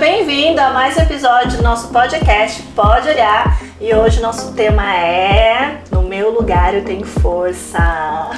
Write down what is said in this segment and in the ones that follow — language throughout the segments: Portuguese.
bem-vindo a mais um episódio do nosso podcast Pode Olhar. E hoje nosso tema é No meu lugar eu tenho força.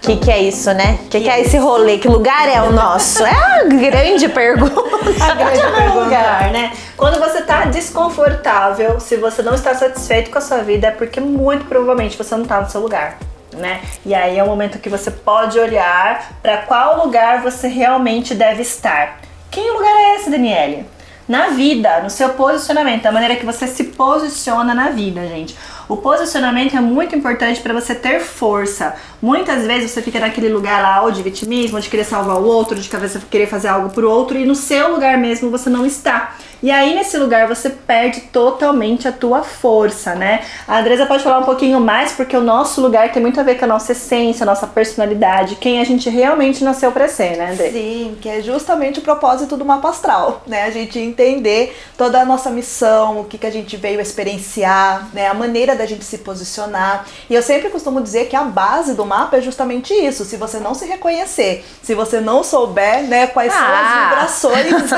Que é isso, né? Que é esse rolê? Que lugar é o nosso? É a grande pergunta. A grande lugar, né? Quando você tá desconfortável, se você não está satisfeito com a sua vida, é porque muito provavelmente você não tá no seu lugar, né? E aí é o momento que você pode olhar para qual lugar você realmente deve estar. Que lugar é esse, Daniele? Na vida, no seu posicionamento, da maneira que você se posiciona na vida, gente. O posicionamento é muito importante para você ter força. Muitas vezes você fica naquele lugar lá ou de vitimismo, ou de querer salvar o outro, de querer fazer algo pro outro, e no seu lugar mesmo você não está. E aí nesse lugar você perde totalmente a tua força, né? A Andresa pode falar um pouquinho mais, porque o nosso lugar tem muito a ver com a nossa essência, a nossa personalidade, quem a gente realmente nasceu pra ser, né, André? Sim, que é justamente o propósito do mapa astral, né? A gente entender toda a nossa missão, o que a gente veio experienciar, né? A maneira da gente se posicionar. E eu sempre costumo dizer que a base do mapa é justamente isso. Se você não se reconhecer, se você não souber, né, quais são as vibrações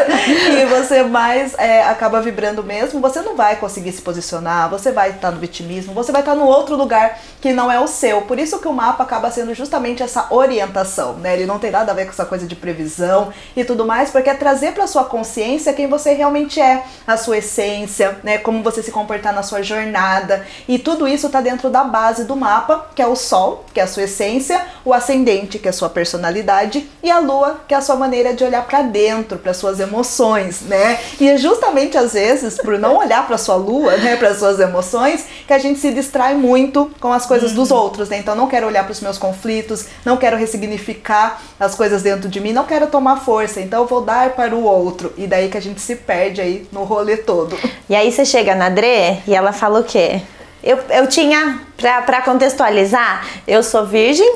que você mais acaba vibrando mesmo, você não vai conseguir se posicionar, você vai estar no vitimismo, você vai estar no outro lugar que não é o seu. Por isso que o mapa acaba sendo justamente essa orientação, né? Ele não tem nada a ver com essa coisa de previsão e tudo mais, porque é trazer para sua consciência quem você realmente é, a sua essência, né? Como você se comportar na sua jornada. E tudo isso está dentro da base do mapa, que é o Sol, que é a sua essência, o Ascendente, que é a sua personalidade, e a Lua, que é a sua maneira de olhar para dentro, para suas emoções, né? E é justamente às vezes por não olhar para sua Lua, né, para suas emoções, que a gente se distrai muito com as coisas dos outros, né? Então não quero olhar para os meus conflitos, não quero ressignificar as coisas dentro de mim, não quero tomar força, então eu vou dar para o outro. E daí que a gente se perde aí no rolê todo. E aí você chega na Dre e ela fala o quê? Eu tinha, pra contextualizar, eu sou virgem,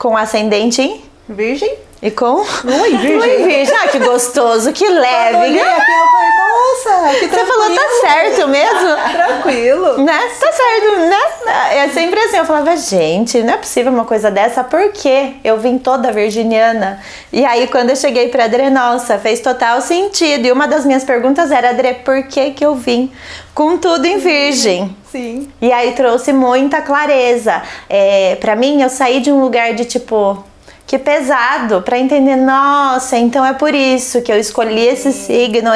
com ascendente em Virgem? E com Lua em Virgem. Lua em Virgem. Ah, que gostoso, que leve. Quando eu olhei aqui, eu falei, nossa, que Você falou, tá certo mesmo? Tranquilo. Né? Tá certo, né? É sempre assim, eu falava, gente, não é possível uma coisa dessa, porque eu vim toda virginiana. E aí, quando eu cheguei pra Adré, nossa, fez total sentido. E uma das minhas perguntas era, Adré, por que eu vim com tudo em virgem? Sim. E aí trouxe muita clareza. Pra mim, eu saí de um lugar de tipo... Que pesado, pra entender, nossa, então é por isso que eu escolhi esse signo,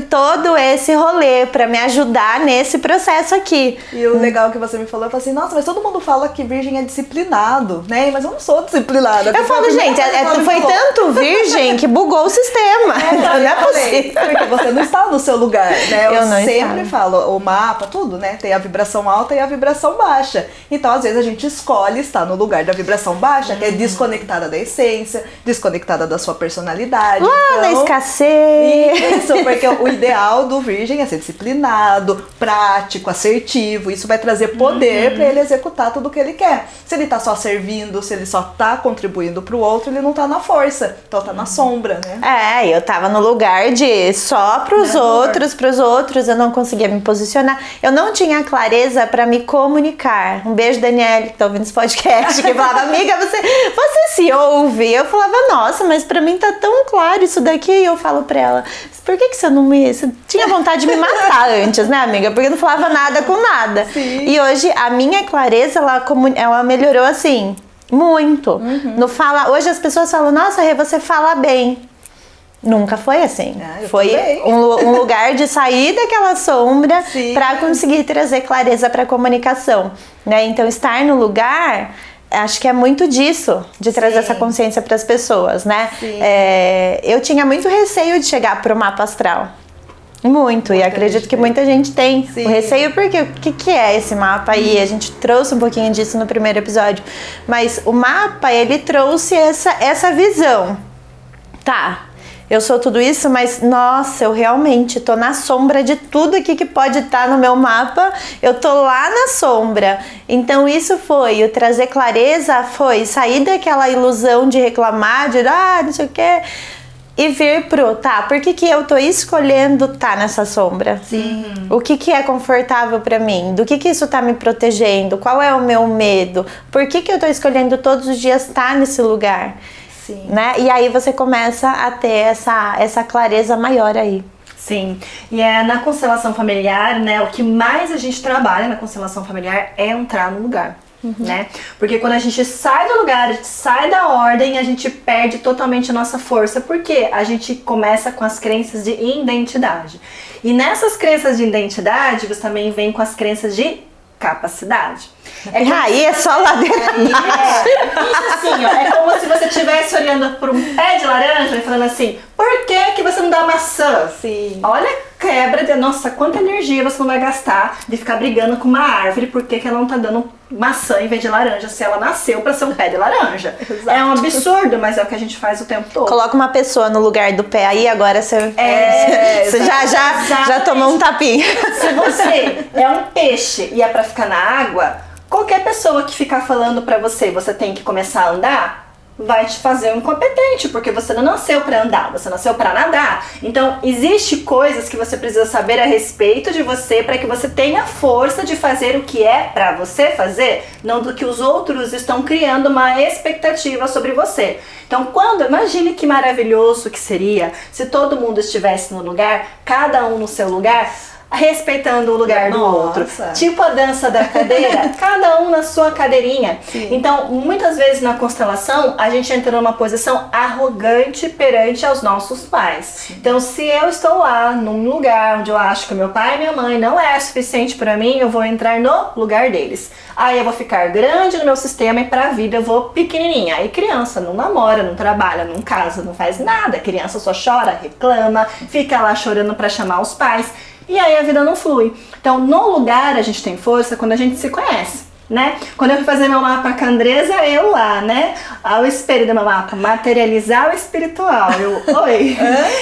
todo esse rolê pra me ajudar nesse processo aqui. E o legal que você me falou, eu falei assim, nossa, mas todo mundo fala que virgem é disciplinado, né? Mas eu não sou disciplinada. Eu falo, gente, foi tanto virgem que bugou o sistema. Não é possível. Porque você não está no seu lugar, né? Eu não sempre falo, o mapa, tudo, né? Tem a vibração alta e a vibração baixa. Então, às vezes, a gente escolhe estar no lugar da vibração baixa, que é desconectada da essência, desconectada da sua personalidade. Lá na escassez. Isso, porque o ideal do virgem é ser disciplinado, prático, assertivo. Isso vai trazer poder para ele executar tudo o que ele quer. Se ele tá só servindo, se ele só tá contribuindo pro outro, ele não tá na força. Então tá na sombra, né? Eu tava no lugar de só pros outros, eu não conseguia me posicionar. Eu não tinha clareza para me comunicar. Um beijo, Daniele, que tá ouvindo esse podcast, que falava, amiga, você se ouve? Eu falava, nossa, mas pra mim tá tão claro isso daqui. E eu falo pra ela, por que você não me... Você tinha vontade de me matar antes, né, amiga? Porque eu não falava nada com nada. Sim. E hoje, a minha clareza, ela melhorou assim, muito. Hoje as pessoas falam, nossa, Rê, você fala bem. Nunca foi assim. Foi um lugar de sair daquela sombra para conseguir trazer clareza para a comunicação, né? Então, estar no lugar, acho que é muito disso, de trazer essa consciência para as pessoas, né? Eu tinha muito receio de chegar para o mapa astral. Muito, e acredito que muita gente tem o receio, porque o que é esse mapa aí? A gente trouxe um pouquinho disso no primeiro episódio, mas o mapa, ele trouxe essa visão. Tá, eu sou tudo isso, mas nossa, eu realmente tô na sombra de tudo aqui que pode estar no meu mapa, eu tô lá na sombra. Então isso foi, o trazer clareza foi sair daquela ilusão de reclamar, de não sei o que, e vir pro, por que eu tô escolhendo nessa sombra? Sim. O que é confortável pra mim? Do que isso tá me protegendo? Qual é o meu medo? Por que eu tô escolhendo todos os dias estar nesse lugar? Sim. Né? E aí você começa a ter essa clareza maior aí. Sim, e na constelação familiar, né, o que mais a gente trabalha na constelação familiar é entrar no lugar. Né? Porque quando a gente sai do lugar, a gente sai da ordem, a gente perde totalmente a nossa força, porque a gente começa com as crenças de identidade. E nessas crenças de identidade, você também vem com as crenças de capacidade. Aí é só ladeira abaixo. Isso assim, ó, é como se você estivesse olhando para um pé de laranja e falando assim, por que você não dá maçã? Sim. Olha a quebra de, nossa, quanta energia você não vai gastar de ficar brigando com uma árvore porque ela não tá dando maçã em vez de laranja, se ela nasceu para ser um pé de laranja. Exato. É um absurdo, mas é o que a gente faz o tempo todo. Coloca uma pessoa no lugar do pé aí, agora você, você já tomou um tapinha. Se você é um peixe e é pra ficar na água, qualquer pessoa que ficar falando pra você tem que começar a andar, vai te fazer um incompetente, porque você não nasceu pra andar, você nasceu pra nadar. Então, existe coisas que você precisa saber a respeito de você para que você tenha força de fazer o que é pra você fazer, não do que os outros estão criando uma expectativa sobre você. Então, imagine que maravilhoso que seria se todo mundo estivesse no lugar, cada um no seu lugar, respeitando o lugar do outro. Tipo a dança da cadeira, cada um na sua cadeirinha. Sim. Então, muitas vezes na constelação, a gente entra numa posição arrogante perante aos nossos pais. Sim. Então, se eu estou lá num lugar onde eu acho que meu pai e minha mãe não é suficiente para mim, eu vou entrar no lugar deles. Aí eu vou ficar grande no meu sistema e pra vida eu vou pequenininha. Aí criança não namora, não trabalha, não casa, não faz nada. Criança só chora, reclama, fica lá chorando para chamar os pais. E aí a vida não flui. Então, no lugar a gente tem força quando a gente se conhece, né? Quando eu fui fazer meu mapa com a Andresa, eu lá, né? Ao espelho do meu mapa, materializar o espiritual. Oi!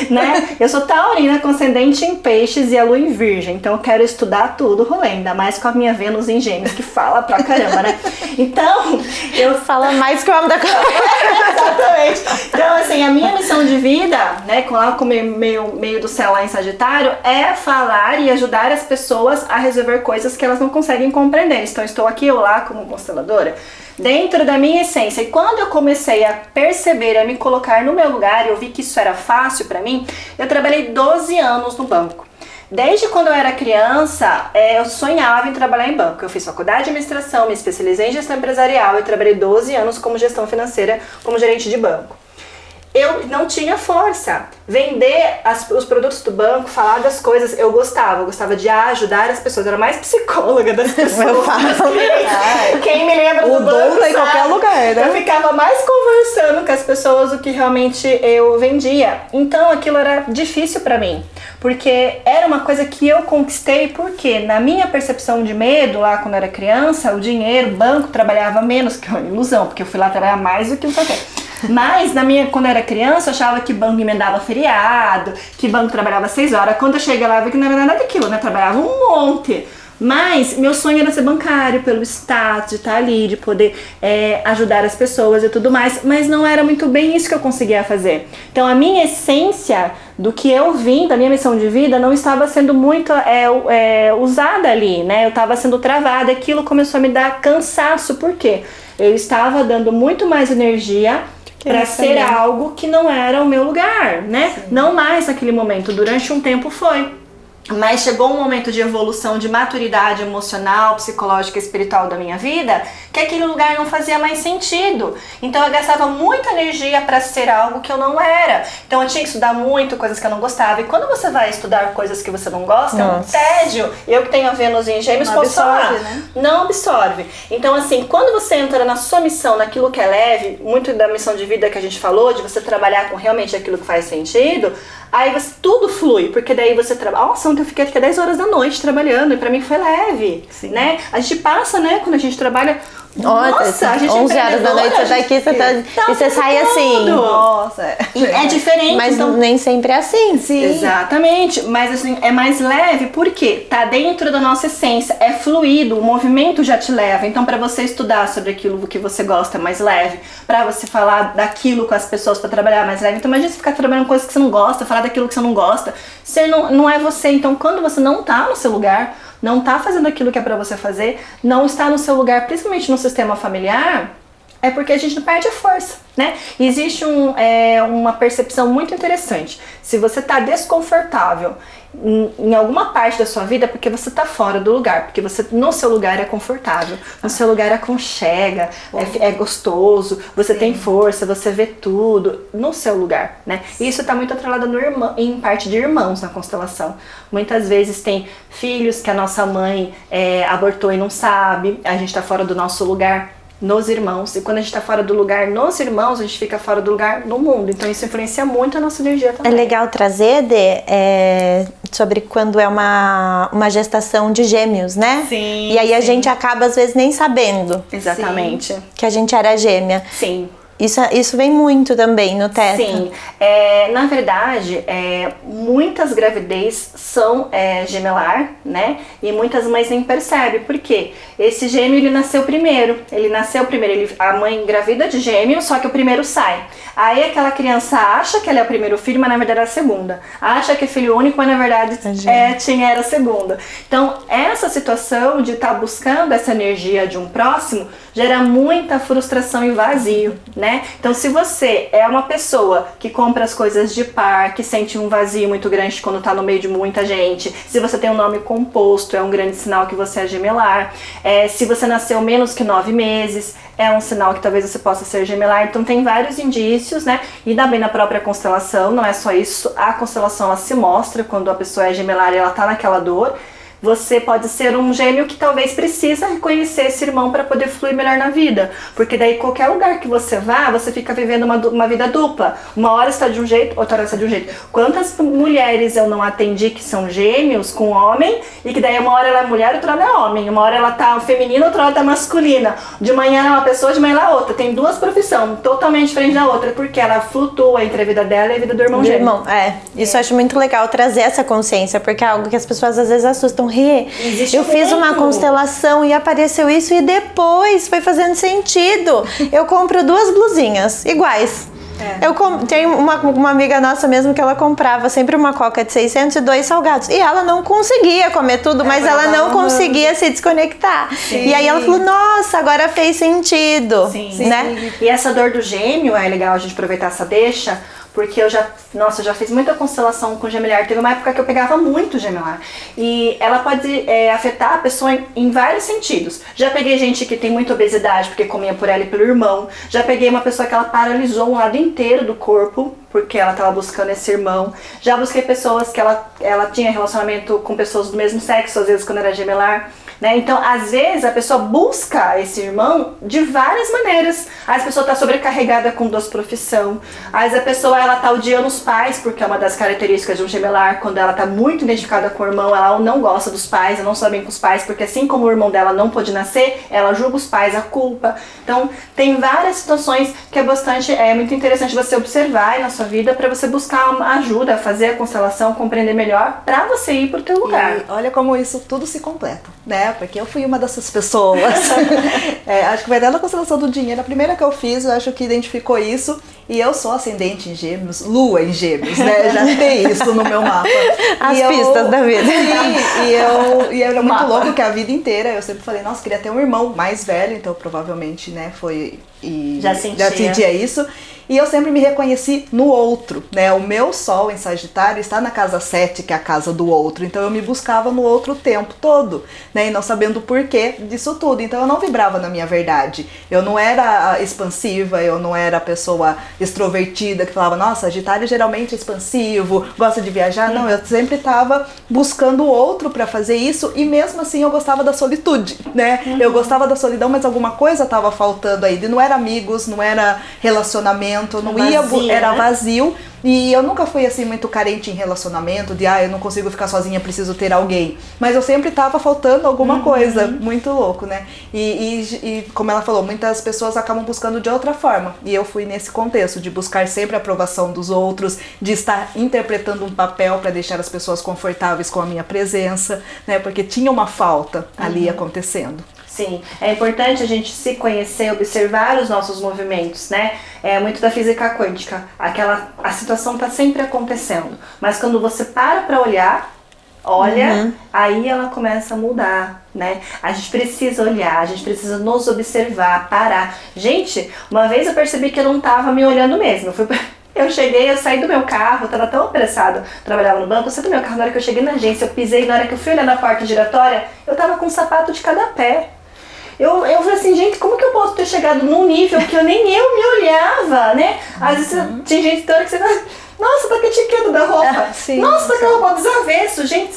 Né? Eu sou taurina com ascendente em peixes e a lua em virgem. Então eu quero estudar tudo, rolê. Ainda mais com a minha Vênus em gêmeos, que fala pra caramba, né? Então, eu... Fala mais que o homem da Exatamente. Então, assim, a minha missão de vida, né, com o meio do céu lá em Sagitário, é falar e ajudar as pessoas a resolver coisas que elas não conseguem compreender. Então, estou aqui eu lá como consteladora, dentro da minha essência. E quando eu comecei a perceber, a me colocar no meu lugar, e eu vi que isso era fácil pra mim, eu trabalhei 12 anos no banco. Desde quando eu era criança, eu sonhava em trabalhar em banco. Eu fiz faculdade de administração, me especializei em gestão empresarial e trabalhei 12 anos como gestão financeira, como gerente de banco. Eu não tinha força. Vender os produtos do banco, falar das coisas, eu gostava de ajudar as pessoas. Eu era mais psicóloga das pessoas. Eu falo. Quem me lembra do banco, dom tá em qualquer lugar, né? Eu ficava mais conversando com as pessoas do que realmente eu vendia. Então aquilo era difícil pra mim. Porque era uma coisa que eu conquistei, porque na minha percepção de medo, lá quando eu era criança, o dinheiro, o banco trabalhava menos, que é uma ilusão, porque eu fui lá trabalhar mais do que não sei o quê. Mas quando eu era criança, eu achava que banco emendava feriado, que banco trabalhava 6 horas. Quando eu cheguei lá, eu vi que não era nada daquilo, né? Trabalhava um monte. Mas meu sonho era ser bancário, pelo status, de estar ali, de poder ajudar as pessoas e tudo mais. Mas não era muito bem isso que eu conseguia fazer. Então a minha essência do que eu vim, da minha missão de vida, não estava sendo muito usada ali, né? Eu estava sendo travada, aquilo começou a me dar cansaço. Por quê? Eu estava dando muito mais energia para ser algo que não era o meu lugar, né? Sim. Não mais naquele momento, durante um tempo foi. Mas chegou um momento de evolução, de maturidade emocional, psicológica e espiritual da minha vida, que aquele lugar não fazia mais sentido. Então eu gastava muita energia para ser algo que eu não era. Então eu tinha que estudar muito, coisas que eu não gostava. E quando você vai estudar coisas que você não gosta, Nossa. É um tédio. Eu que tenho a Vênus em Gêmeos, não posso absorve, falar. né? Não absorve. Então assim, quando você entra na sua missão, naquilo que é leve, muito da missão de vida que a gente falou, de você trabalhar com realmente aquilo que faz sentido, aí tudo flui, porque daí você trabalha. Nossa, ontem eu fiquei até 10 horas da noite trabalhando e pra mim foi leve. Sim. Né? A gente passa, né, quando a gente trabalha. Nossa, a gente 11 horas da noite você tá aqui, e você sai assim. Nossa, E é diferente. Mas então, nem sempre é assim. Sim. Exatamente, mas assim, é mais leve porque tá dentro da nossa essência, é fluido, o movimento já te leva. Então pra você estudar sobre aquilo que você gosta, é mais leve. Pra você falar daquilo com as pessoas, pra trabalhar mais leve. Então imagina você ficar trabalhando com coisas que você não gosta, falar daquilo que você não gosta. Você não é você. Então quando você não tá no seu lugar, não tá fazendo aquilo que é pra você fazer, não está no seu lugar, principalmente no sistema familiar, é porque a gente não perde a força, né? Existe uma percepção muito interessante. Se você tá desconfortável em alguma parte da sua vida, é porque você tá fora do lugar, porque você no seu lugar é confortável, no seu lugar aconchega, é gostoso, você tem força, você vê tudo no seu lugar, né? E isso tá muito atrelado em parte de irmãos na constelação. Muitas vezes tem filhos que a nossa mãe abortou e não sabe, a gente tá fora do nosso lugar nos irmãos, e quando a gente tá fora do lugar nos irmãos, a gente fica fora do lugar no mundo, então isso influencia muito a nossa energia também. É legal trazer, sobre quando é uma gestação de gêmeos, né? Sim. E aí a gente acaba às vezes nem sabendo. Exatamente. Que a gente era gêmea. Sim. Isso vem muito também no Theta. Sim, na verdade, muitas gravidez são gemelar, né? E muitas mães nem percebem, por quê? Esse gêmeo, ele nasceu primeiro, a mãe engravida de gêmeo, só que o primeiro sai. Aí aquela criança acha que ela é o primeiro filho, mas na verdade é a segunda. Acha que é filho único, mas na verdade era a segunda. Então, essa situação de estar buscando essa energia de um próximo gera muita frustração e vazio, né? Então, se você é uma pessoa que compra as coisas de par, que sente um vazio muito grande quando tá no meio de muita gente, se você tem um nome composto, é um grande sinal que você é gemelar. Se você nasceu menos que 9 meses, é um sinal que talvez você possa ser gemelar. Então, tem vários indícios, né? E também na própria constelação, não é só isso. A constelação, ela se mostra quando a pessoa é gemelar e ela tá naquela dor. Você pode ser um gêmeo que talvez precisa reconhecer esse irmão para poder fluir melhor na vida. Porque daí qualquer lugar que você vá, você fica vivendo uma vida dupla. Uma hora está de um jeito, outra hora está de um jeito. Quantas mulheres eu não atendi que são gêmeos com homem e que daí uma hora ela é mulher, outra hora é homem. Uma hora ela tá feminina, outra hora tá masculina. De manhã é uma pessoa, de manhã ela é outra. Tem duas profissões totalmente diferentes da outra, porque ela flutua entre a vida dela e a vida do irmão gêmeo. Isso eu acho muito legal trazer essa consciência, porque é algo que as pessoas às vezes assustam. Eu fiz uma constelação e apareceu isso e depois foi fazendo sentido. Eu compro 2 blusinhas iguais. Tem uma amiga nossa mesmo que ela comprava sempre uma coca de 600 e 2 salgados. E ela não conseguia comer tudo, mas ela não conseguia se desconectar. Sim. E aí ela falou, nossa, agora fez sentido. Sim. Né? E essa dor do gêmeo, é legal a gente aproveitar essa deixa, porque eu já fiz muita constelação com gemelar. Teve uma época que eu pegava muito gemelar. E ela pode afetar a pessoa em vários sentidos. Já peguei gente que tem muita obesidade, porque comia por ela e pelo irmão. Já peguei uma pessoa que ela paralisou um lado inteiro do corpo, porque ela estava buscando esse irmão. Já busquei pessoas que ela tinha relacionamento com pessoas do mesmo sexo, às vezes quando era gemelar. Né? Então, às vezes, a pessoa busca esse irmão de várias maneiras. Às vezes a pessoa está sobrecarregada com 2 profissões. Às vezes a pessoa está odiando os pais, porque é uma das características de um gemelar. Quando ela está muito identificada com o irmão, ela não gosta dos pais, ela não sabe bem com os pais, porque assim como o irmão dela não pôde nascer, ela julga os pais, a culpa. Então, tem várias situações que é muito interessante você observar aí na sua vida para você buscar uma ajuda, fazer a constelação, compreender melhor, para você ir pro teu lugar. E olha como isso tudo se completa, né? Porque eu fui uma dessas pessoas. Acho que vai dar na constelação do dinheiro. A primeira que eu fiz, eu acho que identificou isso. E eu sou ascendente em gêmeos, lua em gêmeos, né? Já tem isso no meu mapa. As pistas da vida. Sim, e era muito louco que a vida inteira eu sempre falei, nossa, queria ter um irmão mais velho, então provavelmente, né, foi... Já sentia isso. E eu sempre me reconheci no outro, né? O meu sol em Sagitário está na casa 7, que é a casa do outro. Então eu me buscava no outro o tempo todo, né? E não sabendo o porquê disso tudo. Então eu não vibrava na minha verdade. Eu não era expansiva, eu não era a pessoa extrovertida que falava, nossa, Sagitário geralmente é expansivo, gosta de viajar. Não, eu sempre estava buscando o outro para fazer isso. E mesmo assim eu gostava da solitude, né? Eu gostava da solidão, mas alguma coisa estava faltando aí. Não era amigos, não era relacionamento. Era vazio. E eu nunca fui assim muito carente em relacionamento, de eu não consigo ficar sozinha, preciso ter alguém. Mas eu sempre tava faltando alguma coisa, muito louco, né? E como ela falou, muitas pessoas acabam buscando de outra forma. E eu fui nesse contexto, de buscar sempre a aprovação dos outros, de estar interpretando um papel para deixar as pessoas confortáveis com a minha presença, né? Porque tinha uma falta ali acontecendo. Sim, é importante a gente se conhecer, observar os nossos movimentos, né? É muito da física quântica. A situação está sempre acontecendo, mas quando você para olhar, olha, aí ela começa a mudar, né? A gente precisa olhar, a gente precisa nos observar, parar. Gente, uma vez eu percebi que eu não tava me olhando mesmo. Eu cheguei, eu saí do meu carro, eu tava tão apressada, trabalhava no banco, eu saí do meu carro, na hora que eu cheguei na agência, eu pisei, na hora que eu fui olhar na porta giratória, eu tava com um sapato de cada pé. Eu falei assim, gente, como que eu posso ter chegado num nível que eu nem eu me olhava, né? Às vezes tem gente toda que você fala, nossa, tá com a etiqueta da roupa. Nossa, tá com a roupa dos avessos. Gente,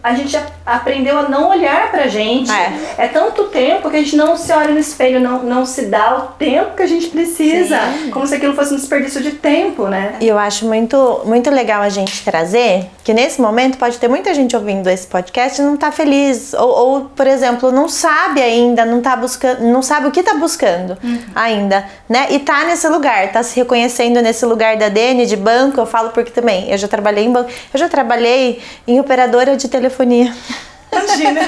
a gente aprendeu a não olhar pra gente. É tanto tempo que a gente não se olha no espelho, não se dá o tempo que a gente precisa. Sim. Como se aquilo fosse um desperdício de tempo, né? E eu acho muito, muito legal a gente trazer que nesse momento pode ter muita gente ouvindo esse podcast e não tá feliz. Ou, por exemplo, não sabe ainda, não tá buscando, não sabe o que tá buscando ainda, né? E tá nesse lugar, tá se reconhecendo nesse lugar da Dani, de banco. Eu falo porque também, eu já trabalhei em banco, eu já trabalhei em operadora de telefonia. Imagina.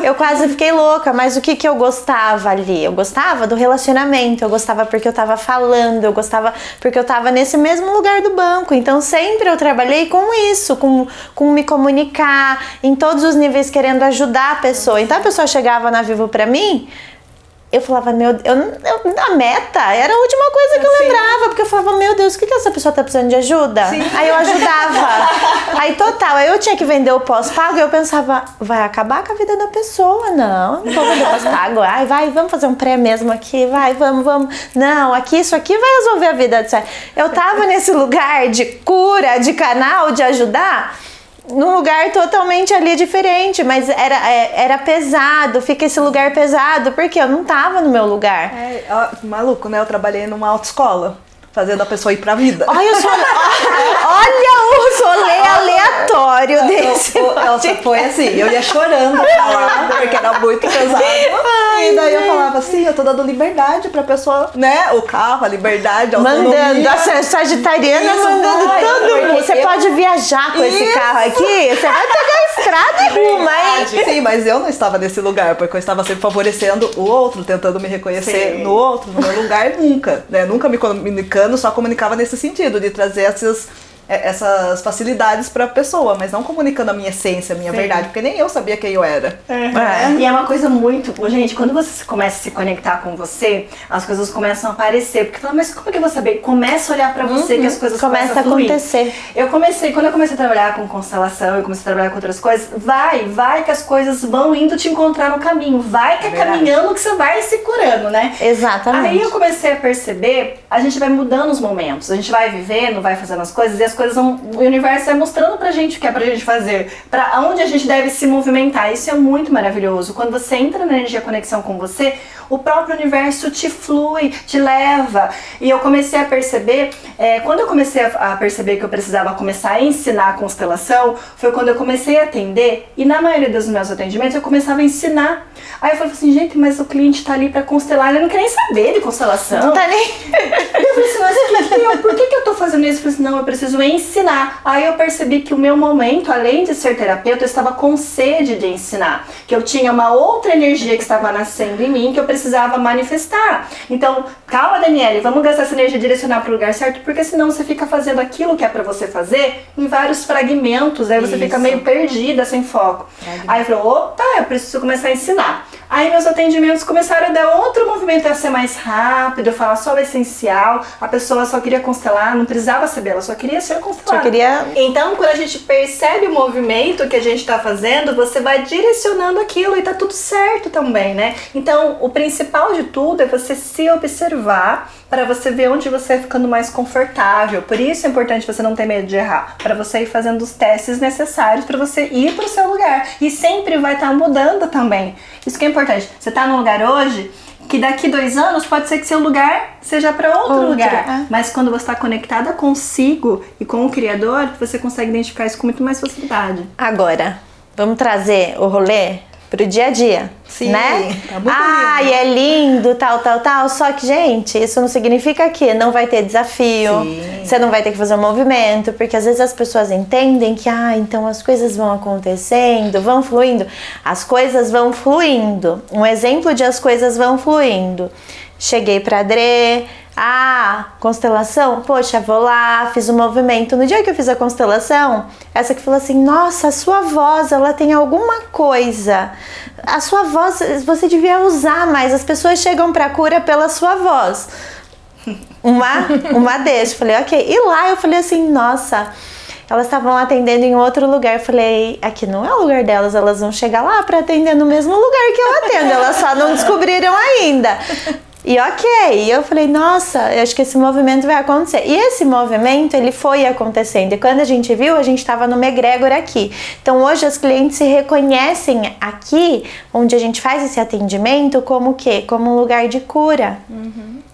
Eu quase fiquei louca, mas o que eu gostava ali? Eu gostava do relacionamento, eu gostava porque eu tava falando, eu gostava porque eu tava nesse mesmo lugar do banco. Então sempre eu trabalhei com isso, com me comunicar, em todos os níveis, querendo ajudar a pessoa. Então a pessoa chegava na Vivo pra mim, eu falava, a meta era a última coisa que eu lembrava, porque eu falava, meu Deus, o que essa pessoa tá precisando de ajuda? Sim. Aí eu ajudava. Aí aí eu tinha que vender o pós-pago e eu pensava, vai acabar com a vida da pessoa. Não vou vender pós-pago. Ai, vamos fazer um pré mesmo aqui, vamos. Não, isso aqui vai resolver a vida. Eu tava nesse lugar de cura, de canal, de ajudar, num lugar totalmente ali diferente, mas era pesado, fica esse lugar pesado, porque eu não tava no meu lugar. Maluco, né? Eu trabalhei numa autoescola, fazendo a pessoa ir pra vida. Olha o rolê aleatório desse. Nossa, foi assim, eu ia chorando porque era muito pesado. E daí eu falava assim, eu tô dando liberdade pra pessoa, né? O carro, a liberdade, a autonomia. Mandando, a sagitariana mandando todo mundo. Você pode viajar com esse carro aqui, você vai pegar a estrada e rumo, hein? Sim, mas eu não estava nesse lugar, porque eu estava sempre favorecendo o outro, tentando me reconhecer no outro, no meu lugar, nunca, né? Nunca me comunicando, só comunicava nesse sentido, de trazer essas facilidades pra pessoa, mas não comunicando a minha essência, a minha verdade, porque nem eu sabia quem eu era. E é uma coisa muito... Gente, quando você começa a se conectar com você, as coisas começam a aparecer, porque fala, mas como que eu vou saber? Começa a olhar pra você que as coisas começam a fluir. Acontecer. Quando eu comecei a trabalhar com constelação, eu comecei a trabalhar com outras coisas, vai que as coisas vão indo te encontrar no caminho, vai que é caminhando que você vai se curando, né? Exatamente. Aí eu comecei a perceber, a gente vai mudando os momentos, a gente vai vivendo, vai fazendo as coisas, e as coisas vão, o universo vai mostrando pra gente o que é pra gente fazer, pra onde a gente deve se movimentar. Isso é muito maravilhoso. Quando você entra na energia conexão com você, o próprio universo te flui, te leva. E eu comecei a perceber, quando eu comecei a perceber que eu precisava começar a ensinar a constelação, foi quando eu comecei a atender, e na maioria dos meus atendimentos eu começava a ensinar. Aí eu falei assim, gente, mas o cliente tá ali pra constelar, ele não quer nem saber de constelação. Não tá nem... Eu falei assim, mas por que eu tô fazendo isso? Eu falei assim, não, eu preciso ensinar. Aí eu percebi que o meu momento, além de ser terapeuta, eu estava com sede de ensinar. Que eu tinha uma outra energia que estava nascendo em mim, que eu precisava manifestar. Então, calma, Daniele, vamos gastar essa energia e direcionar pro lugar certo, porque senão você fica fazendo aquilo que é pra você fazer em vários fragmentos, aí você fica meio perdida, sem foco. Aí eu falei, opa, eu preciso começar a ensinar. Aí meus atendimentos começaram a dar outro movimento, a ser mais rápido, eu falar só o essencial, a pessoa só queria constelar, não precisava saber, ela só queria ser constelada. Então, quando a gente percebe o movimento que a gente tá fazendo, você vai direcionando aquilo e tá tudo certo também, né? Então, o principal de tudo é você se observar para você ver onde você vai ficando mais confortável. Por isso é importante você não ter medo de errar, para você ir fazendo os testes necessários para você ir pro seu lugar. E sempre vai estar mudando também. Isso que é importante. Você tá num lugar hoje que daqui 2 anos pode ser que seu lugar seja para outro lugar. Mas quando você está conectada consigo e com o Criador, você consegue identificar isso com muito mais facilidade. Agora, vamos trazer o rolê pro dia a dia. Sim, né? Tá muito lindo. E é lindo, tal. Só que, gente, isso não significa que não vai ter desafio. Sim. Você não vai ter que fazer um movimento, porque às vezes as pessoas entendem que, então as coisas vão acontecendo, vão fluindo. As coisas vão fluindo. Um exemplo de as coisas vão fluindo. Cheguei pra Adrê, Constelação, poxa, vou lá, fiz o movimento. No dia que eu fiz a constelação, essa que falou assim, nossa, a sua voz, ela tem alguma coisa. A sua voz, você devia usar mais. As pessoas chegam pra cura pela sua voz. Uma deixa, falei, ok. E lá eu falei assim, nossa, elas estavam atendendo em outro lugar. Eu falei, aqui não é o lugar delas, elas vão chegar lá pra atender no mesmo lugar que eu atendo. Elas só não descobriram ainda. E ok, eu falei, nossa, eu acho que esse movimento vai acontecer. E esse movimento, ele foi acontecendo. E quando a gente viu, a gente estava numa egrégora aqui. Então hoje as clientes se reconhecem aqui, onde a gente faz esse atendimento, como o quê? Como um lugar de cura.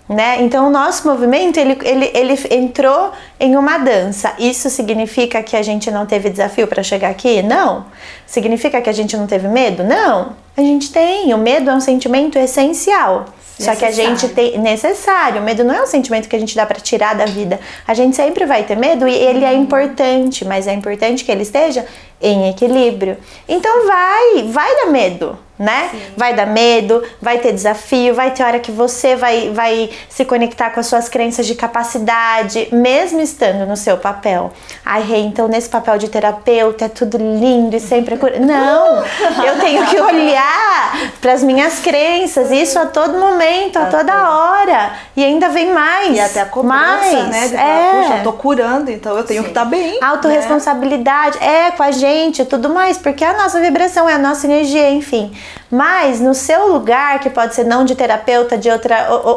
Né? Então o nosso movimento, ele entrou em uma dança. Isso significa que a gente não teve desafio para chegar aqui? Não. Significa que a gente não teve medo? Não. A gente tem. O medo é um sentimento essencial. Só que a gente tem necessário. O medo não é um sentimento que a gente dá pra tirar da vida. A gente sempre vai ter medo e ele é importante, mas é importante que ele esteja em equilíbrio. Então vai dar medo, né? Sim. Vai dar medo, vai ter desafio, vai ter hora que você vai se conectar com as suas crenças de capacidade, mesmo estando no seu papel. Ai, Rê, então nesse papel de terapeuta é tudo lindo e sempre é cura. Não! Eu tenho que olhar para as minhas crenças, isso a todo momento, a toda hora. E ainda vem mais. E até a cobrança, né? De falar, puxa, eu tô curando, então eu tenho que estar bem. Autorresponsabilidade, com a gente e tudo mais, porque a nossa vibração é a nossa energia, enfim. Mas no seu lugar, que pode ser não de terapeuta, de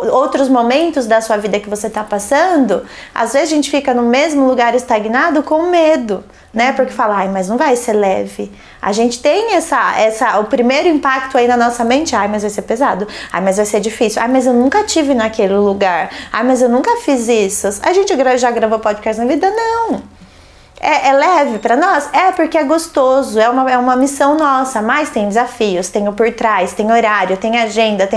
outros momentos da sua vida que você está passando, às vezes a gente fica no mesmo lugar estagnado com medo, né? Porque fala, mas não vai ser leve. A gente tem o primeiro impacto aí na nossa mente, mas vai ser pesado, mas vai ser difícil, mas eu nunca tive naquele lugar, mas eu nunca fiz isso. A gente já gravou podcast na vida? Não. É leve pra nós? Porque é gostoso, é uma missão nossa, mas tem desafios, tem o por trás, tem horário, tem agenda,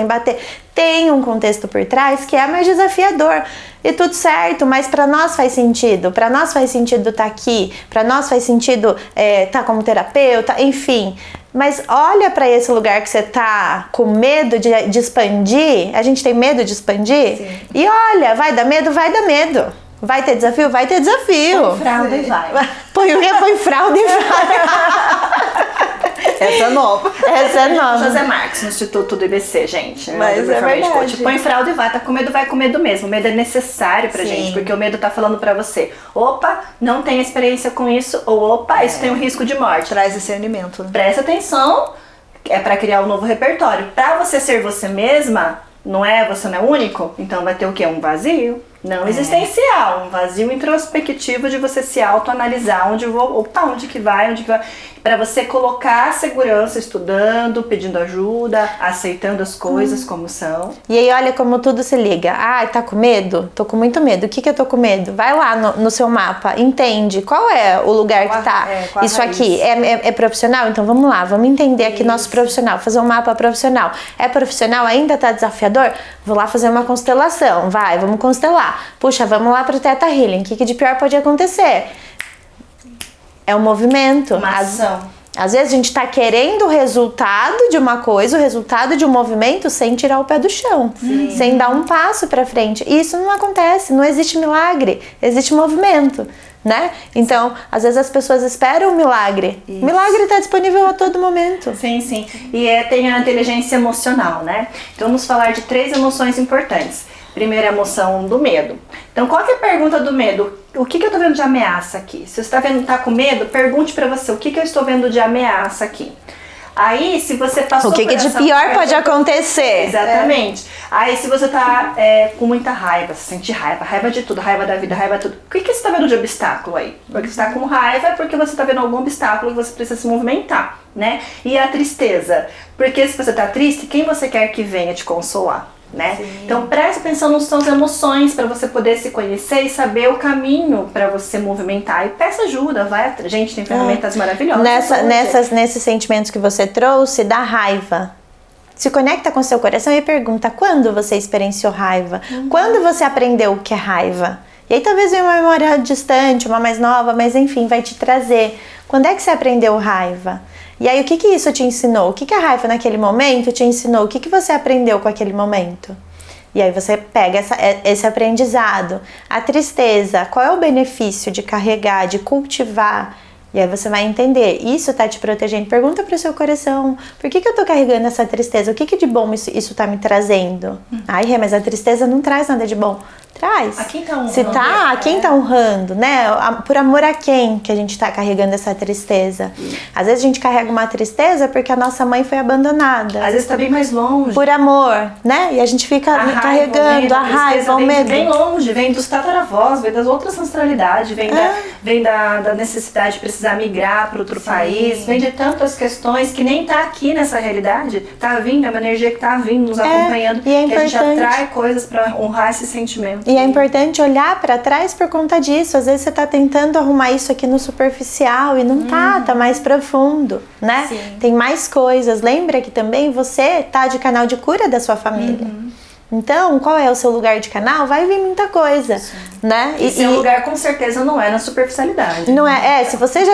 tem um contexto por trás que é mais desafiador. E tudo certo, mas pra nós faz sentido estar aqui, pra nós faz sentido estar como terapeuta, enfim. Mas olha pra esse lugar que você tá com medo de expandir, a gente tem medo de expandir? Sim. E olha, vai dar medo, vai dar medo. Vai ter desafio? Vai ter desafio. Põe fralda e vai. Põe fralda e vai. Essa é nova. José Marques, no Instituto do IBC, gente. Mas é verdade. Põe fralda e vai. Tá com medo, vai com medo mesmo. O medo é necessário pra gente, porque o medo tá falando pra você, opa, não tem experiência com isso, ou opa, isso tem um risco de morte. Traz discernimento. Né? Presta atenção, é pra criar um novo repertório. Pra você ser você mesma, você não é único, então vai ter o quê? Um vazio. Não existencial, um vazio introspectivo de você se autoanalisar, onde que vai, para você colocar segurança, estudando, pedindo ajuda, aceitando as coisas como são. E aí olha como tudo se liga. Tá com medo? Tô com muito medo. O que eu tô com medo? Vai lá no seu mapa, entende qual é o lugar que tá. Isso aqui é profissional? Então vamos lá, vamos entender aqui nosso profissional, fazer um mapa profissional. É profissional? Ainda tá desafiador? Vou lá fazer uma constelação, vamos constelar. Puxa, vamos lá pro Theta Healing. O que de pior pode acontecer? É um movimento. Uma ação. Às vezes a gente tá querendo o resultado de uma coisa, o resultado de um movimento, sem tirar o pé do chão. Sim. Sem dar um passo pra frente. E isso não acontece, não existe milagre, existe movimento. Né? Então, às vezes as pessoas esperam o milagre. Isso. Milagre está disponível a todo momento. Sim. E tem a inteligência emocional, né? Então vamos falar de 3 emoções importantes. Primeiro, a emoção do medo. Então, qual que é a pergunta do medo? O que eu estou vendo de ameaça aqui? Se você está com medo, pergunte para você, o que eu estou vendo de ameaça aqui? Aí, se você passou o que de pior pode acontecer? Exatamente. Aí, se você tá com muita raiva, você sente raiva de tudo, raiva da vida, raiva de tudo. O que você tá vendo de obstáculo aí? Porque você tá com raiva é porque você tá vendo algum obstáculo que você precisa se movimentar, né? E a tristeza? Porque se você tá triste, quem você quer que venha te consolar? Né? Então preste atenção nas suas emoções para você poder se conhecer e saber o caminho para você movimentar, e peça ajuda, gente, tem ferramentas maravilhosas. Nesses sentimentos que você trouxe, da raiva, se conecta com o seu coração e pergunta quando você experienciou raiva, quando você aprendeu o que é raiva. E aí talvez venha uma memória distante, uma mais nova, mas enfim, vai te trazer. Quando é que você aprendeu raiva? E aí, o que isso te ensinou? O que a raiva naquele momento te ensinou? O que você aprendeu com aquele momento? E aí você pega esse aprendizado. A tristeza, qual é o benefício de carregar, de cultivar? E aí você vai entender, isso tá te protegendo. Pergunta pro seu coração, por que eu tô carregando essa tristeza? O que de bom isso tá me trazendo? Ai, Rê, mas a tristeza não traz nada de bom. Traz. A quem tá honrando? Se tá, a quem tá honrando, né? Por amor a quem que a gente tá carregando essa tristeza? Às vezes a gente carrega uma tristeza porque a nossa mãe foi abandonada. Às vezes tá bem mais longe. Por amor, né? E a gente fica carregando a raiva, o medo. Vem longe, vem dos tataravós, vem das outras ancestralidades, vem da necessidade de precisar migrar para outro país, vem de tantas questões que nem tá aqui nessa realidade, tá vindo, é uma energia que tá vindo, nos acompanhando, e é que a gente atrai coisas para honrar esse sentimento. E é importante olhar para trás por conta disso. Às vezes você tá tentando arrumar isso aqui no superficial e não tá mais profundo, né? Sim. Tem mais coisas. Lembra que também você tá de canal de cura da sua família. Então, qual é o seu lugar de canal? Vai vir muita coisa, né? E seu lugar com certeza não é na superficialidade. Não é, se você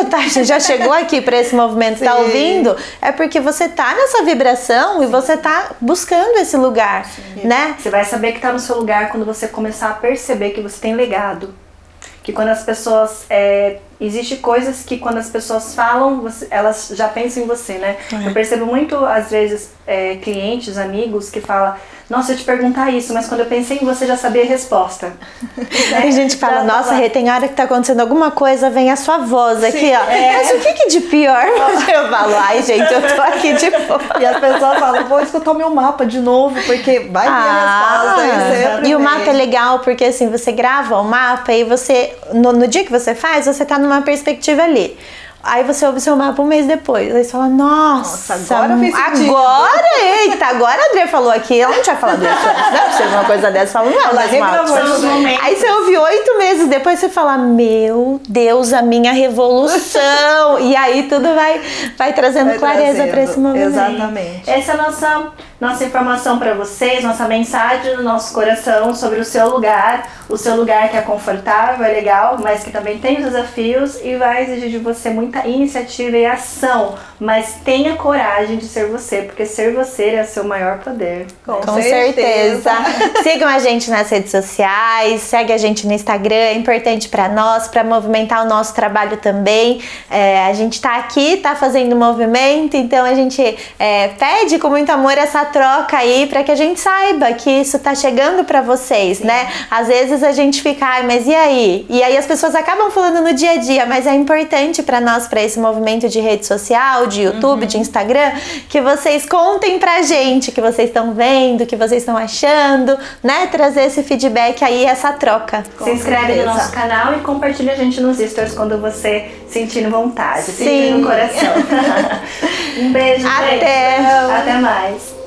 já chegou aqui para esse movimento, tá ouvindo, é porque você tá nessa vibração e você tá buscando esse lugar, né? Você vai saber que tá no seu lugar quando você começar a perceber que você tem legado. Que quando as pessoas... Existem coisas que quando as pessoas falam, elas já pensam em você, né? Eu percebo muito, às vezes, clientes, amigos que falam: nossa, eu te perguntar isso, mas quando eu pensei em você, já sabia a resposta. Tem gente que fala: nossa, Rê, tem hora que tá acontecendo alguma coisa, vem a sua voz aqui, ó. Mas o que de pior? Eu falo: ai, gente, eu tô aqui de boa. E as pessoas falam: vou escutar o meu mapa de novo, porque vai vir a resposta. E o mapa é legal, porque assim, você grava o mapa e você, no dia que você faz, você tá numa perspectiva ali. Aí você ouve o seu mapa um mês depois. Aí você fala: nossa, agora fez sentido. Agora a André falou aqui. Ela não tinha falado isso antes, né? Você uma coisa dessa, fala: não é mais mapa. Aí você ouve 8 meses depois, você fala: meu Deus, a minha revolução. E aí tudo vai trazendo clareza para esse momento. Exatamente. Essa é a nossa informação para vocês, nossa mensagem no nosso coração sobre o seu lugar que é confortável, é legal, mas que também tem os desafios e vai exigir de você muita iniciativa e ação, mas tenha coragem de ser você, porque ser você é o seu maior poder. Com certeza. Sigam a gente nas redes sociais, segue a gente no Instagram, é importante para nós, para movimentar o nosso trabalho também. A gente tá aqui, tá fazendo movimento, então a gente pede com muito amor essa troca aí, para que a gente saiba que isso tá chegando para vocês, né? Às vezes a gente fica: ai, mas e aí? E aí as pessoas acabam falando no dia a dia, mas é importante para nós, para esse movimento de rede social, de YouTube, de Instagram, que vocês contem pra gente, que vocês estão vendo, que vocês estão achando, né? Trazer esse feedback aí, essa troca. Se inscreve no nosso canal e compartilha a gente nos stories quando você sentir vontade. Sim. No coração. Um beijo, gente. Até mais.